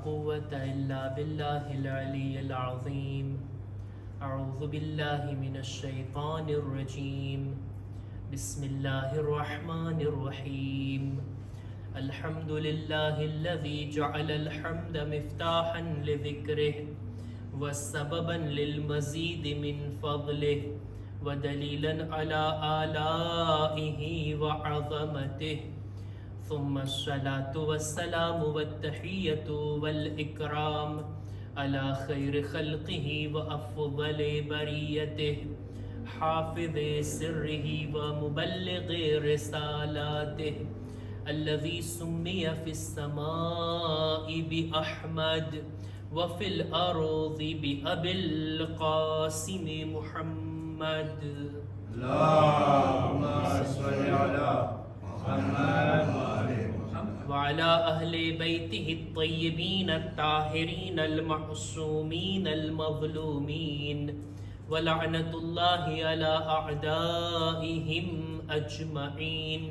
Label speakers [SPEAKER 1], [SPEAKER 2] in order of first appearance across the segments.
[SPEAKER 1] قوة إلا بالله العلي العظيم. أعوذ بالله من الشيطان الرجيم. بسم الله الرحمن الرحيم. الحمد لله الذي جعل الحمد مفتاحا لذكره وسببا للمزيد من فضله ودليلا على آلائه وعظمته. ثم الصلاة والسلام والتحية والإكرام على خير خلقه وأفضل بريته حافظ سره ومبلغ رسالاته الذي سمي في السماء بأحمد وفي الأرض بأبي القاسم محمد.
[SPEAKER 2] اللهم صل على محمد
[SPEAKER 1] وعلى أهل بيته الطيبين الطاهرين المعصومين المظلومين ولعنة الله على أعدائهم أجمعين.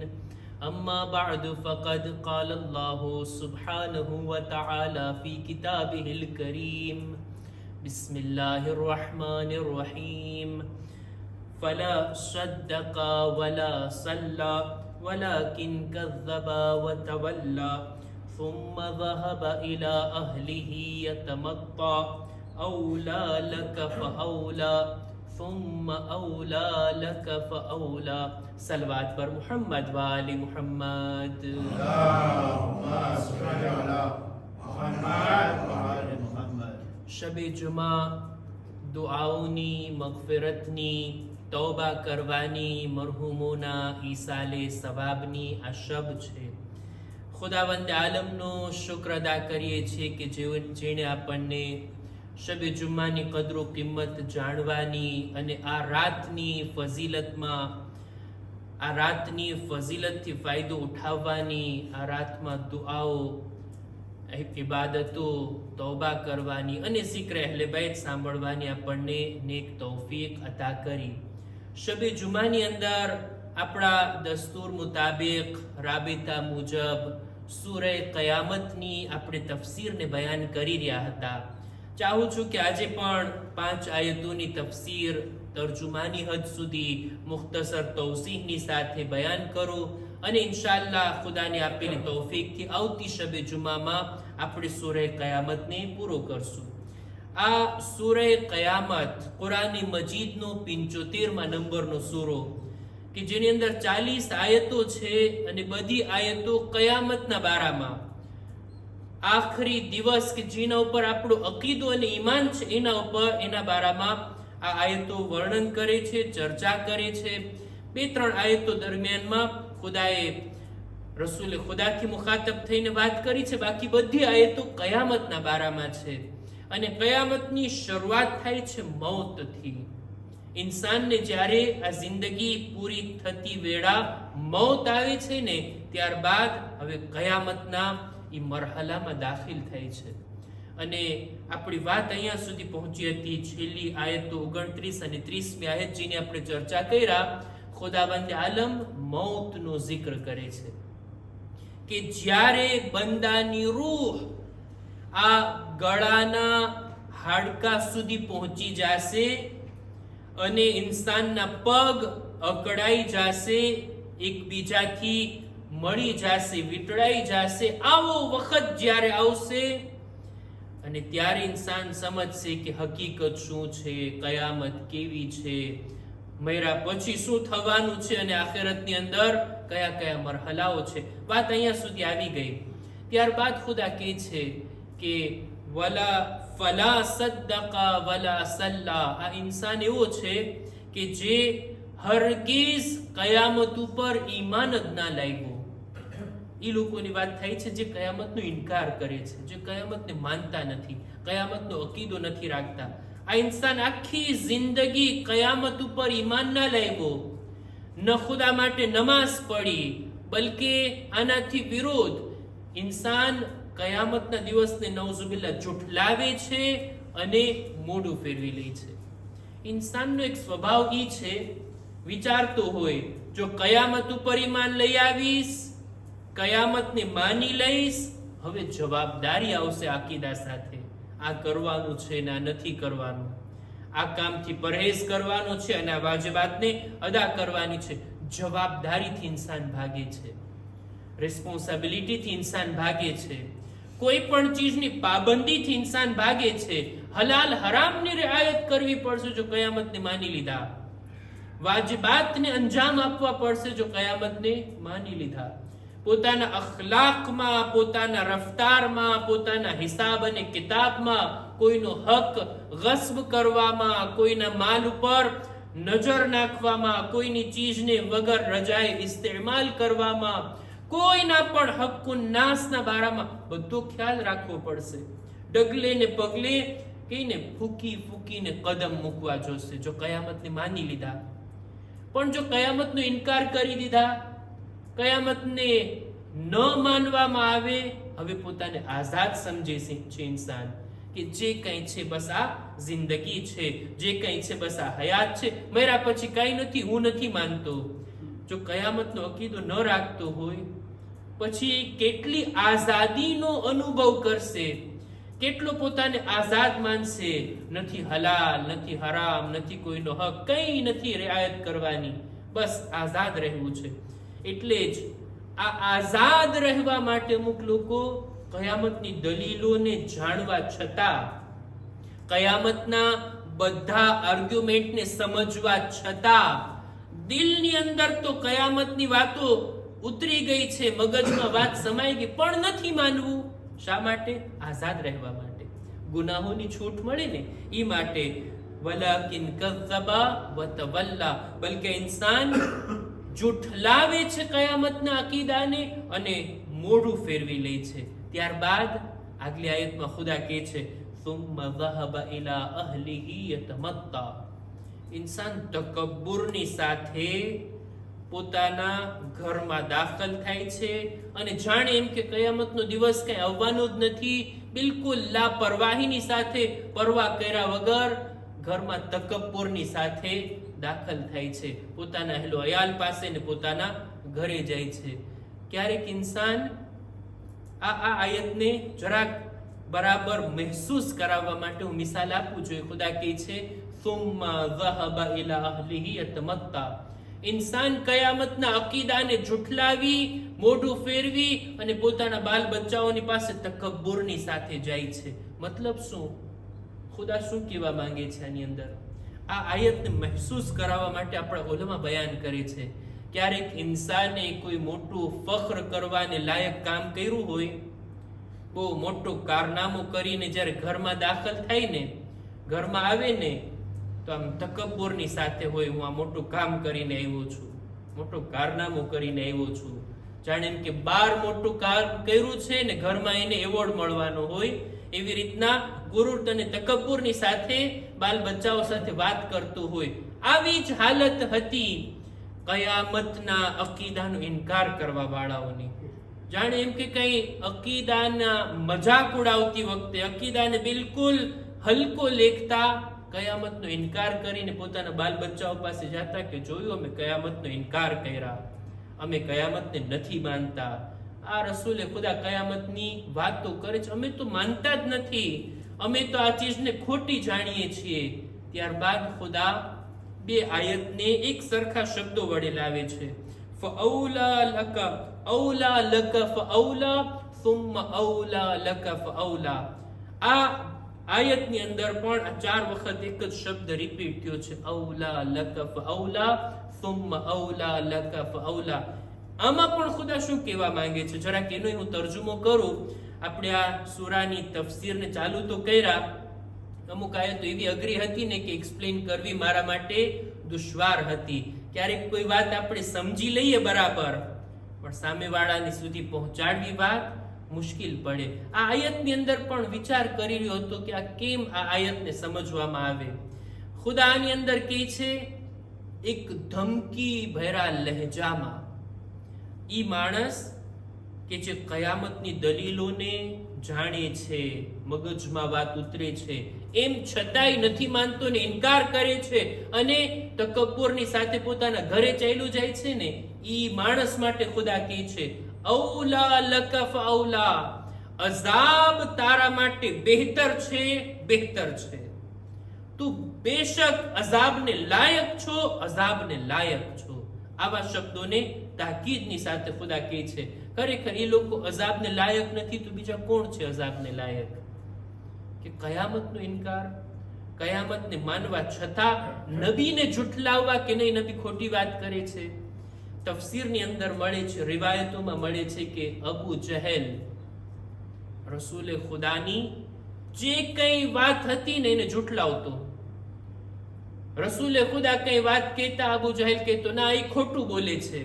[SPEAKER 1] أما بعد فقد قال الله سبحانه وتعالى في كتابه الكريم. بسم الله الرحمن الرحيم. فلا صدق ولا صلى ولكن كذب وتولى ثم ذهب إلى أهله يتمطى أولى لك فأولى ثم أولى لك فأولى. सलवात पर मुहम्मद वाले मुहम्मद.
[SPEAKER 2] اللهم صل على محمد وعلى محمد.
[SPEAKER 1] शबे जुमा दुआओनी मगफिरतनी तौबा કરવાની મરહુમોના ઈસાલે સવાબની આ શબ છે. ખુદાવંદ આલમનો શુક્ર અદા કરીએ છીએ કે જેણે આપણને શબે જુમ્માની કદરો કિંમત જાણવાની અને આ રાતની ફઝીલતથી ફાયદો ઉઠાવવાની, આ રાતમાં દુઆઓ, ઇબાદતો, તૌબા કરવાની અને ઝિક્ર અહલે બૈત સાંભળવાની આપણને નેક તૌફીક અતા કરી. શબે જુમાની અંદર આપણા દસ્તુર મુતાબિક રાબિતા મુજબ સૂરે કયામતની આપણે તફસીરને બયાન કરી રહ્યા હતા. ચાહું છું કે આજે પણ 5 આયતોની તફસીર તર્જુમાની હદ સુધી મુખ્તસર તૌસીહની સાથે બયાન કરું અને ઇન્શાઅલ્લાહ ખુદાની આપેલી તૌફીકથી આવતી શબે જુમામાં આપણે સૂરે કયામતને પૂરો કરશું. આ સૂરે કયામત કુરાની મજીદનો 75મા નંબરનો સૂરો કે જેની અંદર 40 આયતો છે અને બધી આયતો કયામતના બારામાં, આખરી દિવસ કે જેના ઉપર આપણો અકીદો અને ઈમાન છે એના બારામાં આ આયતો વર્ણન કરે છે, ચર્ચા કરે છે. 2-3 આયતો દરમિયાનમાં ખુદાએ રસૂલે ખુદાથી મુખાતબ થઈને વાત કરી છે, બાકી બધી આયતો કયામતના બારામાં છે. અને કયામતની શરૂઆત થાય છે મૌતથી. ઇન્સાનને જ્યારે આ જિંદગી પૂરી થતી વેળા મૌત આવે છે ને, ત્યારબાદ હવે કયામતના એ મરહલામાં દાખિલ થાય છે. અને આપણી વાત અહીંયા સુધી પહોંચી હતી. છેલ્લી આયતો 29 અને 30મી આયત જેની આપણે ચર્ચા કર્યા, ખુદાવંદ આલમ મૌતનો જિક્ર કરે છે કે જ્યારે બંદાની રૂહ આ ગળાના હાડકા સુધી પહોંચી જશે અને ઇન્સાનના પગ અકળાઈ જશે, એકબીજાથી મળી જશે, વીંટળાઈ જશે. આવો વખત જ્યારે આવશે અને ત્યારે ઇન્સાન સમજશે કે હકીકત શું છે, કયામત કેવી છે, મર્યા પછી શું થવાનું છે અને આખિરતની અંદર કયા કયા મરહલાઓ છે. વાત અહીંયા સુધી આવી ગઈ. ત્યારબાદ ખુદા કહે છે કે વલા ફલા સદ્દકા વલા સલ્લા. આ ઇન્સાન એવો છે કે જે હરગીઝ કયામત ઉપર ઈમાન જ ના લાવ્યો. એ લોકોની વાત થાય છે જે કયામતનો ઇનકાર કરે છે, જે કયામતને માનતા નથી, કયામતનો અકીદો નથી રાખતા. આ ઇન્સાન આખી જિંદગી કયામત ઉપર ઈમાન ના લાવ્યો, ન ખુદા માટે નમાઝ પડી, બલકે આનાથી વિરોધ ઇન્સાન કયામતના દિવસને નૌઝુબિલ્લાહ જુઠલાવે છે અને મોઢું ફેરવી લે છે. ઇન્સાનનો એક સ્વભાવ ઈ છે, વિચારતો હોય જો કયામત ઉપર ઈમાન લઈ આવીશ, કયામતને માની લઈશ હવે જવાબદારી આવશે આકીદા સાથે. આ કરવાનું છે ને આ નથી કરવાનું, આ કામથી પરહેઝ કરવાનો છે અને આ વાજિબાતને અદા કરવાની છે. જવાબદારીથી ઇન્સાન ભાગે છે, રિસ્પોન્સિબિલિટીથી ઇન્સાન ભાગે છે. કોઈ પણ ચીજની પાબંદીથી ઇન્સાન ભાગે છે. હલાલ હરામની રિઆયત કરવી પડશે જો કયામતને માની લીધા. વાજિબાતને અંજામ આપવા પડશે જો કયામતને માની લીધા. પોતાના અખલાકમાં, પોતાના રફતારમાં, પોતાના હિસાબ અને કિતાબમાં કોઈનો હક ગસ્બ કરવામાં, કોઈના માલ ઉપર નજર નાખવામાં, કોઈની ચીજને વગર રજાએ ઇસ્તેમાલ કરવામાં, કોઈના પણ હક્કુન નાસના બારામાં બધો ખ્યાલ રાખવો પડશે. ડગલે ને પગલે કહીને ફૂકીને કદમ મૂકવા જોશે જો કયામતને માની લીધા. પણ જો કયામતનો ઇનકાર કરી દીધા, કયામતને ન માનવામાં આવે, હવે પોતાને આઝાદ સમજે છે ઇન્સાન કે જે કંઈ છે બસ આ જિંદગી છે, જે કંઈ છે બસ આ હયાત છે, મર્યા પછી કંઈ નથી, હું નથી માનતો. જો કયામતનો અકીદો ન રાખતો હોય પછી કેટલી આઝાદીનો અનુભવ કરશે, કેટલો પોતાને આઝાદ માનશે. નથી હલાલ, નથી હરામ, નથી કોઈનો હક, કંઈ નથી રિઆયત કરવાની, બસ આઝાદ રહેવું છે. એટલે જ આ આઝાદ રહેવા માટે અમુક લોકો કયામતની દલીલોને જાણવા છતાં, કયામતના બધા આર્ગ્યુમેન્ટને સમજવા છતાં દિલની અંદર તો કયામતની વાતો ઉતરી ગઈ છે, મગજમાં વાત સમાઈ ગઈ, પણ નથી માનવું. શા માટે? આઝાદ રહેવા માટે, ગુનાહોની છૂટ મળે ને એ માટે. વલાકિન કઝ્ઝબા વતવલ્લા, બલકે ઇન્સાન જુઠલાવે છે કયામતના અકીદાને અને મોઢું ફેરવી લે છે. ત્યારબાદ આગલી આયતમાં ખુદા કહે છે સુમ્મા ઝહબા ઇલા અહલિહી યતમત્તા. ઇન્સાન તકબ્બુરની સાથે પોતાના ઘરમાં દાખલ થાય છે અને જાણે એમ કે કયામતનો દિવસ કઈ આવવાનો જ નથી, બિલકુલ લાપરવાહીની સાથે, પરવા કર્યા વગર ઘરમાં તકબ્બુરની સાથે દાખલ થાય છે. પોતાના અહેલો અયાલ પાસે ને પોતાના ઘરે જાય છે. ક્યારેક ઇન્સાન આ આયતને જરાક બરાબર મહેસૂસ કરાવવા માટે હું મિસાલ આપું જોઈએ. ખુદા કહે છે સુમ્મા ઝહબા ઇલા અહલિહી યતમત્તા. ઇન્સાન કયામતના અકીદાને જુઠલાવી, મોઢું ફેરવી અને પોતાના બાલ બચ્ચાઓની પાસે તકબ્બુરની સાથે જાય છે. મતલબ શું? ખુદા શું કહેવા માંગે છે આની અંદર? આ આયતને મહેસૂસ કરાવવા માટે આપણા ઉલમા બયાન કરે છે. ક્યારેક ઇન્સાને કોઈ મોટું ફખ્ર કરવાને લાયક કામ કર્યું હોય, બહુ મોટો કારનામો કરીને જ્યારે ઘરમાં દાખલ થાય ને, ઘરમાં આવે ને, તો આમ તકબ્બુરની સાથે હોય, હું આ મોટું કામ કરીને આવ્યો છું, મોટો કારનામો કરીને આવ્યો છું. જાણે એમ કે બાર મોટું કામ કર્યું છે ને ઘરમાં એને એવોર્ડ મળવાનો હોય, એવી રીતના ગુરુર અને તકબ્બુરની સાથે બાલ બચ્ચાઓ સાથે વાત કરતું હોય. આવી જ હાલત હતી કયામતના અકીદાનો ઇનકાર કરવા વાળાઓની. જાણે એમ કે કઈ અકીદાના મજાક ઉડાવતી વખતે, અકીદાને બિલકુલ હલકો લેખતા, કયામતનો ઇનકાર કરીને પોતાના બાલ બચ્ચાઓ પાસે જતા કે જોયું અમે કયામતનો ઇનકાર કર્યા, અમે કયામતને નથી માનતા. આ રસૂલે ખુદા કયામતની વાત તો કરે છે, અમે તો માનતા જ નથી, અમે તો આ ચીજને ખોટી જાણીએ છીએ. ત્યારબાદ ખુદા બે આયતને એક સરખા શબ્દો વડે લાવે છે. ફઅૌલા લકા, ઔલા લક ફઅૌલા, સુમ્મા ઔલા લક ફઅૌલા. આ આયતની અંદર પણ આ ચાર વખત એક જ શબ્દ રિપીટ થયો છે, ઔલા લક ફઅૌલા, સુમ્મા ઔલા લક ફઅૌલા. આમાં પણ ખુદા શું કહેવા માંગે છે જરાક એનો હું તર્જુમો કરું. આપણે આ સૂરાની તફસીરને ચાલુ તો કર્યા, અમુક આયતો એવી અઘરી હતી ને કે એક્સપ્લેન કરવી મારા માટે દુશ્વાર હતી. ક્યારેક કોઈ વાત આપણે સમજી લઈએ બરાબર, પણ સામેવાળાની સુધી પહોંચાડવી વાત મુશ્કેલ પડે. આ આયતની અંદર પણ વિચાર કરી રહ્યો હતો કે આ કેમ આ આયતને સમજવામાં આવે. ખુદા આની અંદર કહે છે એક ધમકી ભર્યા લહેજામાં, ઈ માણસ કે જે કયામતની દલીલોને જાણે છે, મગજમાં વાત ઉતરે છે, એમ છતાંય નથી માનતો ને ઇનકાર કરે છે અને તકબ્બુરની સાથે પોતાના ઘરે ચાલ્યું જાય છે ને, ઈ માણસ માટે ખુદા કહે છે ઔલા લક ફઅૌલા. અઝાબ તારા માટે બહેતર છે, બહેતર છે. તું બેશક અઝાબને લાયક છો, અઝાબને લાયક છો. આવા શબ્દોને તાકીદની સાથે ખુદા કહે છે. ખરેખર એ લોકો અઝાબને લાયક નથી તો બીજા કોણ છે અઝાબને લાયક? કે કયામતનો ઇનકાર, કયામતને માનવા છતાં નબીને ઝૂઠલાવવા કે નહીં, નબી ખોટી વાત કરે છે. તફસીરની અંદર મળે છે, રિવાયતોમાં મળે છે કે અબુ જહેલ રસૂલે ખુદાની જે કઈ વાત હતી ને એને ઝૂઠલાવતો. રસૂલે ખુદા કઈ વાત કહેતા અબુ જહેલ કહેતો ના એ ખોટું બોલે છે.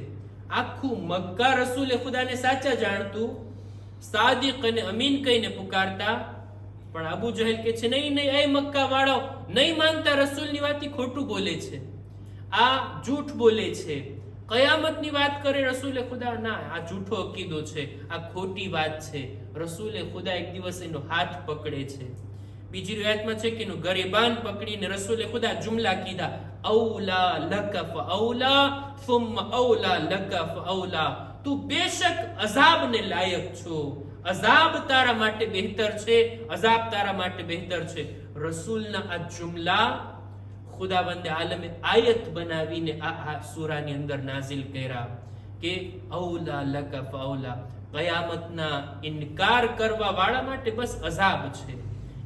[SPEAKER 1] આખું મક્કા રસૂલે ખુદાને સાચા જાણતું, સાદિક અને અમીન કહીને પુકારતા, પણ અબુ જહેલ કે છે નહીં નહીં, એ મક્કા વાળો નહીં માનતા રસૂલની વાત, ખોટું બોલે છે, આ જૂઠ બોલે છે. કયામતની વાત કરે રસૂલે ખુદા, ના આ જૂઠો અકીદો છે, આ ખોટી વાત છે. રસૂલે ખુદા એક દિવસ એનો હાથ પકડે છે. બીજી riwayatમાં છે કે એનું ગરીબાન પકડીને રસૂલે ખુદા જુમલા કીધા, ઔલા લક ફઔલા થુમ્મા ઔલા લક ફઔલા. તું બેશક અઝાબને લાયક છો, અઝાબ તારા માટે બહેતર છે, અઝાબ તારા માટે બહેતર છે. રસૂલના આ જુમલા ખુદાવંદે આલમે આયત બનાવીને આ સૂરાની અંદર નાઝિલ કર્યા કે ઔલા લક ફઔલા. કયામતના ઇનકાર કરવા વાળા માટે બસ અઝાબ છે.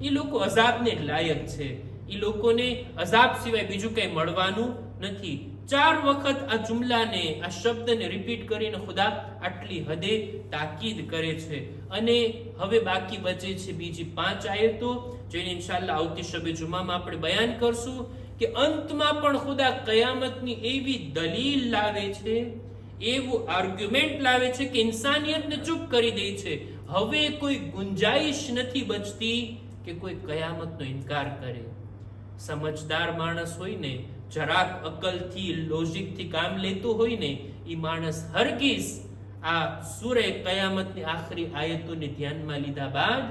[SPEAKER 1] એ લોકો અઝાબને લાયક છે. એ લોકોને અઝાબ સિવાય બીજું કઈ મળવાનું નથી. 4 વખત આ જુમલાને, આ શબ્દને રિપીટ કરીને ખુદા આટલી હદે તાકીદ કરે છે. અને હવે બાકી બચે છે બીજી 5 આયતો, જેને ઇન્શાઅલ્લાહ આવતી શબે જુમામાં આપણે બયાન કરશું. કે અંતમાં પણ ખુદા કયામતની એવી દલીલ લાવે છે, એવું આર્ગ્યુમેન્ટ લાવે છે કે ઇન્સાનિયતને ચૂપ કરી દે છે. હવે કોઈ ગુંજાઈશ નથી બચતી કે કોઈ કયામતનો ઇનકાર કરે. સમજદાર માણસ હોય ને, જરાક અકલથી, લોજિકથી કામ લેતો હોય ને, એ માણસ હરગીઝ આ સૂરે કયામતની આખરી આયતોને ધ્યાનમાં લીધા બાદ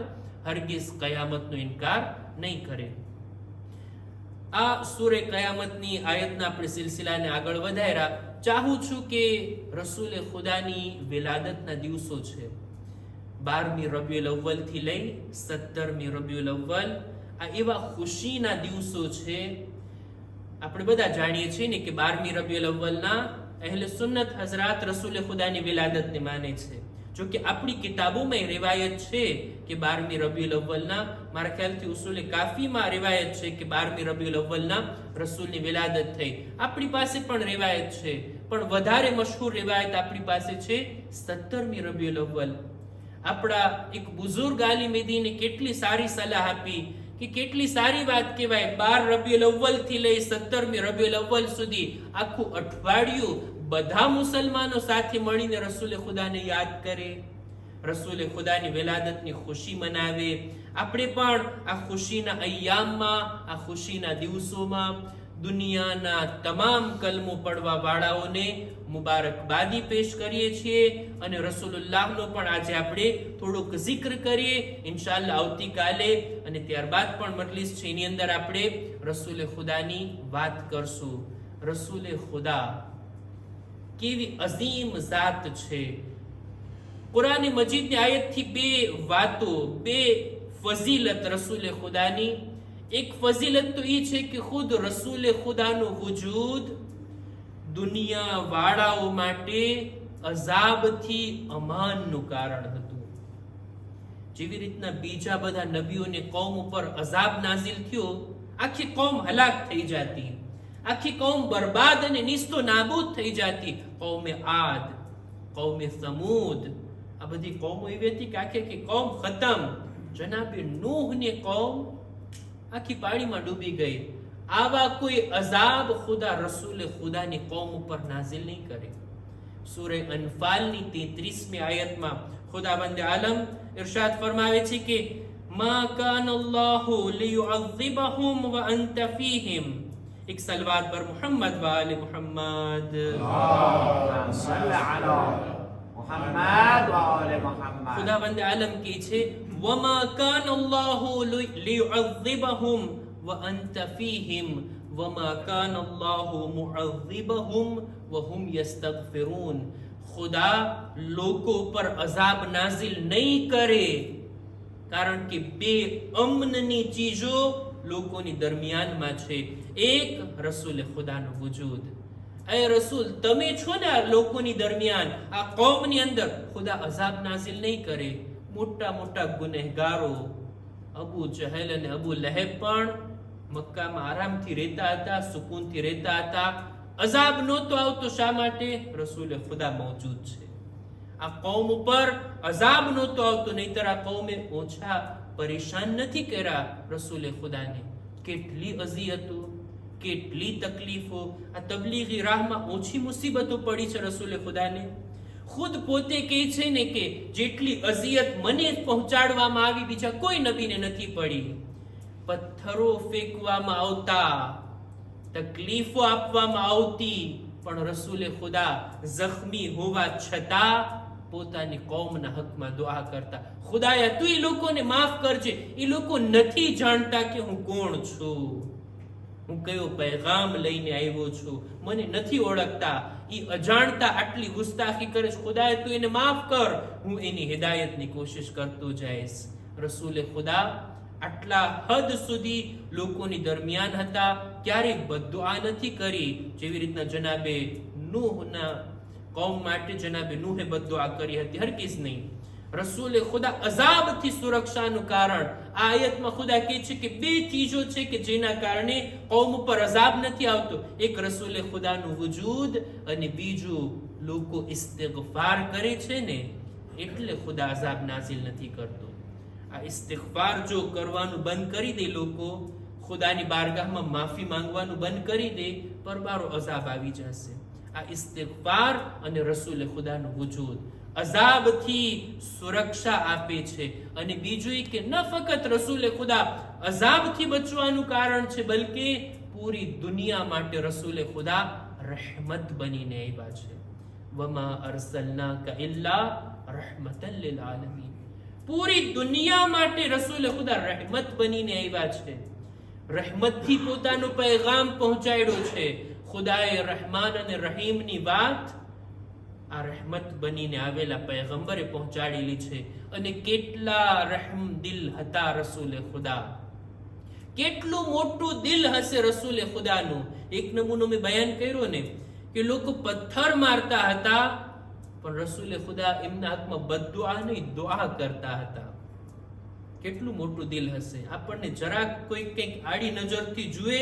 [SPEAKER 1] હરગીઝ કયામતનો ઇનકાર નહીં કરે. આ સૂરે કયામતની આયતના આપણે સિલસિલાને આગળ વધાર્યા. ચાહું છું કે રસૂલે ખુદાની વિલાદતના દિવસો છે, 12મી રબીઉલ અવ્વલ થી લઈ 17મી રબીઉલ અવ્વલ, આ એવા ખુશીના દિવસો છે. આપણે બધા જાણીએ છીએ ને કે 12મી રબીઉલ અવ્વલના અહેલે સુન્નત હઝરાત રસૂલે ખુદાની વિલાદતને માને છે. જો કે આપણી કિતાબોમાં રિવાયત છે કે 12મી રબીઉલ અવ્વલના, મારા ખ્યાલથી ઉસૂલે કાફીમાં રિવાયત છે કે 12મી રબીઉલ અવ્વલના રસૂલની વિલાદત થઈ. આપણી પાસે પણ રિવાયત છે, પણ વધારે મશહૂર રિવાયત આપણી પાસે છે 17મી રબીઉલ અવ્વલ. આપણા એક બુઝુર્ગ આલિમ દીને કેટલી સારી સલાહ આપી કે કેટલી સારી વાત કહેવાય, 12 રબીઉલ અવ્વલ થી લઈ 17મી રબીઉલ અવ્વલ સુધી આખું અઠવાડિયું બધા મુસલમાનો સાથે મળીને રસૂલે ખુદાને યાદ કરે, રસૂલે ખુદાની વિલાદતની ખુશી મનાવે. આપણે પણ આ ખુશીના અય્યામમાં, આ ખુશીના દિવસોમાં દુનિયાના તમામ કલમો પડવા વાળાઓને મુબારકબાદી પેશ કરીએ છીએ. અને રસૂલુલ્લાહનો પણ આજે આપણે થોડોક zikr કરીએ ઇન્શાઅલ્લાહ આવતીકાલે, અને ત્યારબાદ પણ મજલિસ છે એની અંદર આપણે રસૂલે ખુદાની વાત કરશું. રસૂલે ખુદા કેવી અઝીમ ઝાત છે. કુરાન મજીદની આયતથી 2 વાતો, 2 ફઝીલત રસૂલે ખુદાની. એક ફઝીલત તો એ છે કે ખુદ રસૂલે ખુદાનું વજૂદ દુનિયા વાળાઓ માટે અઝાબથી અમાનનું કારણ હતું. જેવી રીતના બીજા બધા નબીઓને કૌમ ઉપર અઝાબ નાઝિલ થયો, આખી કૌમ હલાક થઈ જાતી, આખી કૌમ બરબાદ અને નિસ્તો નાબૂદ થઈ જાતી. કૌમે આદ, કૌમે સમૂદ, આ બધી કૌમો એવી હતી કે આખી કૌમ ખતમ. જનાબે નૂહની કૌમ આખી પાણીમાં ડૂબી ગઈ. આવા કોઈ અઝાબ ખુદા રસૂલે ખુદાની કૌમ ઉપર નાઝિલ નહીં કરે. સૂરે અનફાલની 33મી આયતમાં ખુદાવંદ આલમ ઇરશાદ ફરમાવે છે કે મા કાન અલ્લાહુ લિયુઅઝિબહુમ વ અંત ફીહિમ. એક સલવાત પર મુહમ્મદ વ આલે મુહમ્મદ,
[SPEAKER 2] اللهم صل على محمد وآل محمد.
[SPEAKER 1] ખુદાવંદ આલમ કહે છે વમા કાન અલ્લાહુ લિયુઅઝિબહુમ વ અંત ફીહિમ વમા કાન અલ્લાહુ મુઅઝિબહુમ વહુમ યસ્તગફિરૂન. ખુદા લોકો પર અઝાબ નાઝિલ નહીં કરે કારણ કે બે અમનની ચીજો લોકોની દરમિયાનમાં છે. એક રસૂલ ખુદાનું વજૂદ. એ રસૂલ, તમે છો ને આ લોકોની દરમિયાન, આ કૌમની અંદર. ખુદા અઝાબ નાઝિલ નહીં કરે. મોટા મોટા ગુનેહગારો અબુ જહેલ અને અબુ લહેબ પણ મક્કામાં આરામથી રહેતા હતા, સુકૂનથી રહેતા હતા. અઝાબ નહોતો આવતો. શા માટે? રસૂલ ખુદા મોજૂદ છે. આ કૌમ ઉપર અઝાબ નહોતો આવતો, નહીતર આ કૌમે ઓછા પરેશાન નથી કર્યા રસૂલે ખુદાને. કેટલી અઝિયતો, કેટલી તકલીફો. આ તબલીગી રાહમાં ઓછી મુસીબતો પડી છે રસૂલે ખુદાને. ખુદ પોતે કહે છે ને કે જેટલી અઝિયત મને પહોંચાડવામાં આવી બીજા કોઈ નબીને નથી પડી. પથ્થરો ફેંકવામાં આવતા, તકલીફો આપવામાં આવતી, પણ રસૂલે ખુદા જખ્મી હોવા છતાં પોતાની કૌમના હકમાં દુઆ કરતા. ખુદાયા તું એ લોકોને માફ કરજે. એ લોકો નથી જાણતા કે હું કોણ છું, હું કયો પૈગામ લઈને આવ્યો છું, મને નથી ઓળખતા. એ અજાણતા આટલી ગુસ્તાખી કરે છે. ખુદાયા તું એને માફ કર. હું એની હિદાયતની કોશિશ કરતો જઈશ. રસૂલે ખુદા આટલા હદ સુધી લોકોની દરમિયાન હતા, ક્યારેય બદદુઆ નથી કરી. જેવી રીતના જનાબે નૂહના કૌમ માટે જનાબે નૂહે બદદુઆ કરી હતી, હરગીઝ નહીં. રસૂલે ખુદા અઝાબથી સુરક્ષાનું કારણ આ આયતમાં ખુદા કહે છે કે બે ચીજો છે કે જેના કારણે કૌમ ઉપર અઝાબ નથી આવતો. એક રસૂલે ખુદાનું વજૂદ, અને બીજું લોકો ઇસ્તિગફાર કરે છે ને એટલે ખુદા અઝાબ નાઝિલ નથી કરતો. આ ઇસ્તિગફાર જો કરવાનું બંધ કરી દે લોકો, ખુદાની બારગાહમાં માફી માંગવાનું બંધ કરી દે, પરબારો અઝાબ આવી જશે. આ ઇસ્તિગફાર અને રસૂલે ખુદાનું વજૂદ અઝાબથી સુરક્ષા આપે છે. અને બીજું કે ન ફક્ત રસૂલે ખુદા અઝાબથી બચવાનું કારણ છે, બલકે પૂરી દુનિયા માટે રસૂલે ખુદા રહેમત બનીને આવ્યા છે. વમા અરસલનાકા ઇલ્લા રહમતન લીલ આલમીન. પૂરી દુનિયા માટે રસૂલે ખુદા રહેમત બનીને આવ્યા છે. રહેમતથી પોતાનો પૈગામ પહોંચાડ્યો છે. ખુદાએ રહેમાન અને રહીમની વાત આ રહેમત બનીને આવેલા પૈગંબરે પહોંચાડેલી છે. અને કેટલા રહેમ દિલ હતા રસૂલે ખુદા, કેટલું મોટું દિલ હશે રસૂલે ખુદાનું. એક નમૂનો મેં બયાન કર્યો ને કે લોકો પથ્થર મારતા હતા, પણ રસૂલે ખુદા એમના હાથમાં બદદુઆ નહીં દુઆ કરતા હતા. કેટલું મોટું દિલ હશે. આપણને જરાક કોઈ કંઈક આડી નજરથી જુએ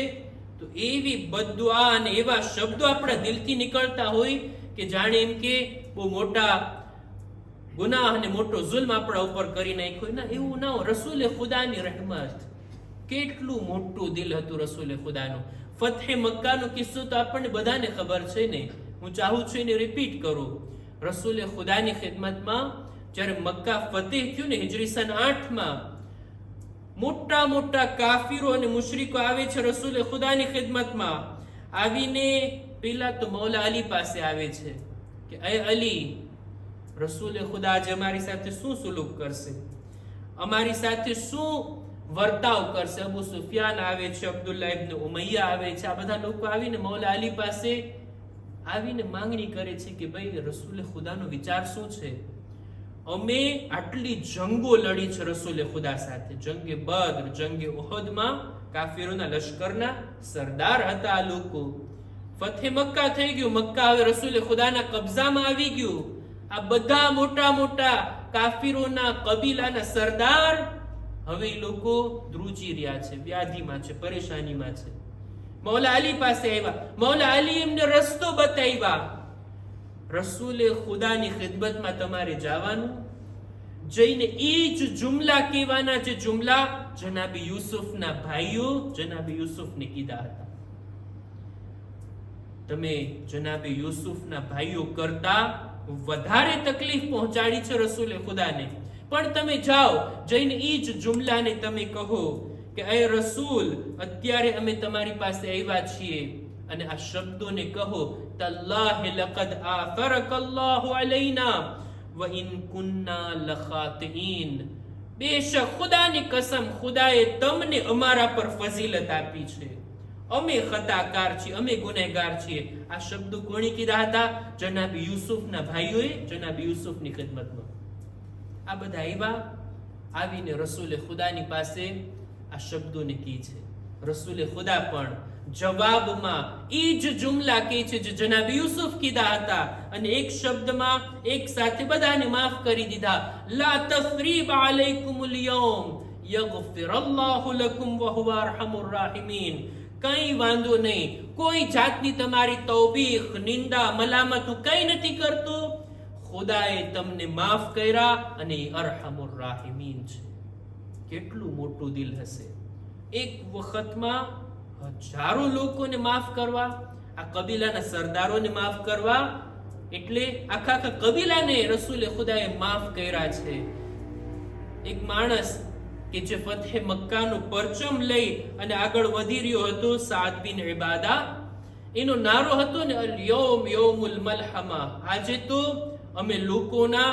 [SPEAKER 1] તો એવી બદદુઆ અને એવા શબ્દો આપણા દિલથી નીકળતા હોય કે જાણે એમ કે બહુ મોટા ગુનાહ અને મોટો જુલ્મ આપણા ઉપર કરી નાખ્યો. ના, એવું ના હોય. રસૂલે ખુદાની રહેમત. કેટલું મોટું દિલ હતું રસૂલે ખુદાનું. ફતહે મક્કાનો કિસ્સો તો આપણને બધાને ખબર છે ને, હું ચાહું છું એને રિપીટ કરું. રસૂલે ખુદાની ખિદમતમાં જ્યારે મક્કા ફતેહ થયું ને હિજરી સન 8માં, મોટા મોટા કાફીરો અને મુશરિકો આવે છે રસૂલે ખુદાની ખિદમતમાં. આવીને પેલા તો મૌલા અલી પાસે આવે છે કે એ અલી, રસૂલે ખુદા આજે અમારી સાથે શું સુલુક કરશે, અમારી સાથે શું વર્તાવ કરશે. અબુ સુફિયાન આવે છે, અબ્દુલ્લાહ ઇબ્ન ઉમૈયા આવે છે. આ બધા લોકો આવીને મૌલા અલી પાસે આવીને માંગણી કરે છે કે ભાઈ રસૂલે ખુદાનો વિચાર શું છે. અમે આટલી જંગો લડી છે રસૂલે ખુદા સાથે. જંગે બદ્ર, જંગે ઉહદમાં કાફિરોના લશ્કરના સરદાર હતા આ લોકો. ફતહે મક્કા થઈ ગયું. મક્કા હવે રસૂલે ખુદાના કબજામાં આવી ગયું. આ બધા મોટા મોટા કાફિરોના કબીલાના સરદાર હવે એ લોકો ધ્રુજી રહ્યા છે, વ્યાધિમાં છે, પરેશાનીમાં છે. મૌલા અલી પાસે આવ્યા. મૌલા અલી એમને રસ્તો બતાવ્યા. રસૂલે ખુદાની ખિદમતમાં તમારે જવાનું, જઈને એ જ જુમલા કહેવાના જે જુમલા જનાબી યુસુફના ભાઈઓ જનાબી યુસુફને કીધા હતા. તમે જનાબી યુસુફના ભાઈઓ કરતા વધારે તકલીફ પહોંચાડી છે રસૂલે ખુદાને, પણ તમે જાઓ, જઈને એ જ જુમલાને તમે કહો કે એ રસૂલ, અત્યારે અમે તમારી પાસે આવ્યા છીએ, અને આ શબ્દોને કહો, તલ્લાહિ લકદ આથરક અલ્લાહુ અલૈના વ ઇન કુન્ના લખાતિઈન. બેશક ખુદાની કસમ, ખુદાએ તમને અમારા પર ફઝીલત આપી છે. અમે ખતાકાર છીએ, અમે ગુનેગાર છીએ. આ શબ્દો કોણે કીધા હતા? જનાબી યુસુફના ભાઈઓએ જનાબી યુસુફની ખિદમતમાં. આ બધા આવ્યા આવીને રસૂલે ખુદાની પાસે આ શબ્દોને કહે છે. રસૂલે ખુદા પણ જવાબમાં એ જ જુમલા કહે છે જે જનાબ યુસુફ કીધા હતા, અને એક શબ્દમાં એક સાથે બધાને માફ કરી દીધા. લા તસરીબ અલૈકુમુલ યૌમ યગફિરલ્લાહુ લકુમ વહુવ અરહમુર રાહિમીન. કઈ વાંધો નહીં, કોઈ જાતની તમારી તૌબીખ, નિંદા, મલામત કઈ નથી કરતો. ખુદાએ તમને માફ કર્યા અને એ અરહમુર રાહિમીન છે. કેટલું મોટું દિલ હશે એક વખતમાં હજારો લોકોને માફ કરવા, આ કબીલાના સરદારોને માફ કરવા, એટલે આખા કબીલાને રસૂલે ખુદાએ માફ કર્યા છે. એક માણસ કે જે ફતહે મક્કાનો પરચમ લઈ અને આગળ વધી રહ્યો હતો, સાદ બિન ઇબાદા, એનો નારો હતો ને, અલ યૌમ યૌમુલ મલહમા, આજે તો અમે લોકોના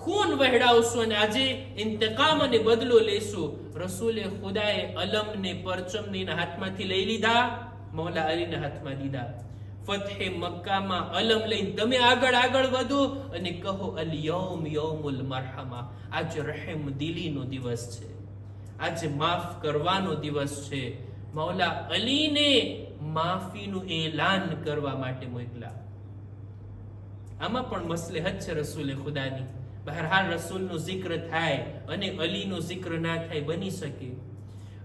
[SPEAKER 1] ખૂન વહેડાવશું અને આજે ઇંતકામ અને બદલો લેશું. રસૂલે ખુદાએ અલમ ને પરચમ ને એના હાથમાંથી લઈ લીધા, મૌલા અલીના હાથમાં દીધા. ફતહે મક્કામાં અલમ લઈને તમે આગળ વધો અને કહો અલ યૌમ યૌમુલ મરહમા, આજે રહેમ દિલીનો દિવસ છે, આજે માફ કરવાનો દિવસ છે. મૌલા અલીને માફીનું એલાન કરવા માટે મોકલા. આમાં પણ મસલહત છે રસૂલે ખુદાની. બહરહાલ રસૂલનો જિક્ર થાય અને અલીનો જિક્ર ના થાય, બની શકે.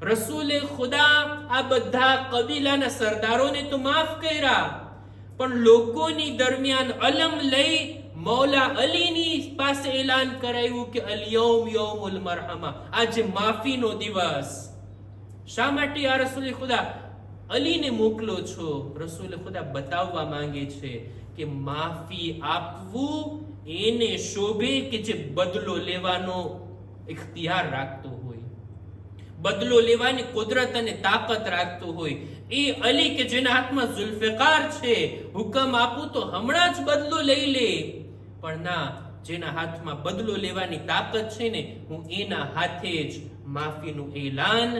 [SPEAKER 1] રસૂલે ખુદા આ બધા કબીલાના સરદારોને તો માફ કર્યા, પણ લોકોની દરમિયાન અલમ લઈ મૌલા અલીની પાસે એલાન કરાયું કે અલ યૌમ યૌમુલ મરહમા, આજે માફીનો દિવસ. શા માટે આ રસૂલે ખુદા અલીને મોકલો છો? રસૂલે ખુદા બતાવવા માંગે છે કે માફી આપવું એને શોભે કે જે બદલો લેવાનો ઇખ્તિયાર રાખતો હોય, બદલો લેવાની કુદરત અને તાકાત રાખતો હોય. એ અલી કે જેના હાથમાં ઝુલ્ફિકાર છે, હુકમ આપું તો હમણાં જ બદલો લઈ લે, પણ ના, જેના હાથમાં બદલો લેવાની તાકાત છે ને, હું એના હાથે જ માફીનું એલાન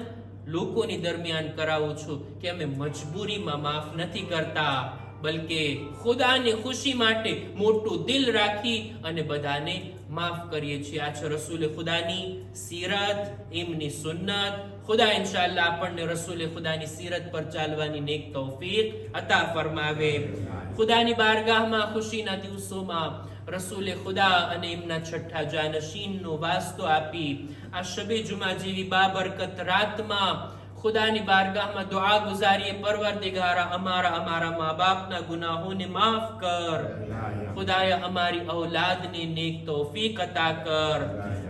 [SPEAKER 1] લોકોની દરમિયાન કરાવું છું કે અમે મજબૂરીમાં માફ નથી કરતા, બલકે ખુદાની ખુશી માટે મોટું દિલ રાખી અને બધાને માફ કરીએ છીએ. આ છે રસૂલે ખુદાની સીરત, એમની સુન્નત. ખુદા ઇન્શાઅલ્લાહ આપણને રસૂલે ખુદાની સીરત પર ચાલવાની નેક તૌફીક અતા ફરમાવે. ખુદાની બારગાહમાં ખુશીના દિવસોમાં રસૂલે ખુદા અને એમના છઠ્ઠા જાનશીનનો વાસ્તો આપી આ શબે જુમા જેવી બાબરકત રાતમાં ખુદાની બારગાહમાં દુઆ ગુજારીએ, પરવરદિગારા અમારા મા બાપના ગુનાહોને માફ કર. ખુદાએ અમારી ઔલાદને નેક તૌફીક અતા કર.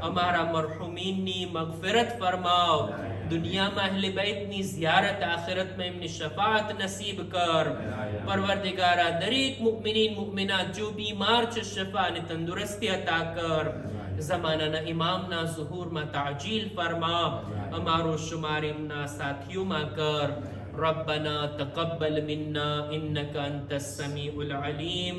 [SPEAKER 1] અમારા મરહુમીનની મગફિરત ફરમાવ. દુનિયામાં અહલે બેતની ઝિયારત, આખિરતમાં એમની શફાઅત નસીબ કર. પરવરદિગારા દરેક મુમિનીન મુમિનાત જો બીમાર છે, શફા અને તંદુરસ્તી અતા કર. ઝમાનાના ઇમામના ઝુહૂરમાં તાજીલ ફરમા. અમારો શુમાર એમના સાથીઓમાં કર. ربنا تقبل منا إنك أنت السميع العليم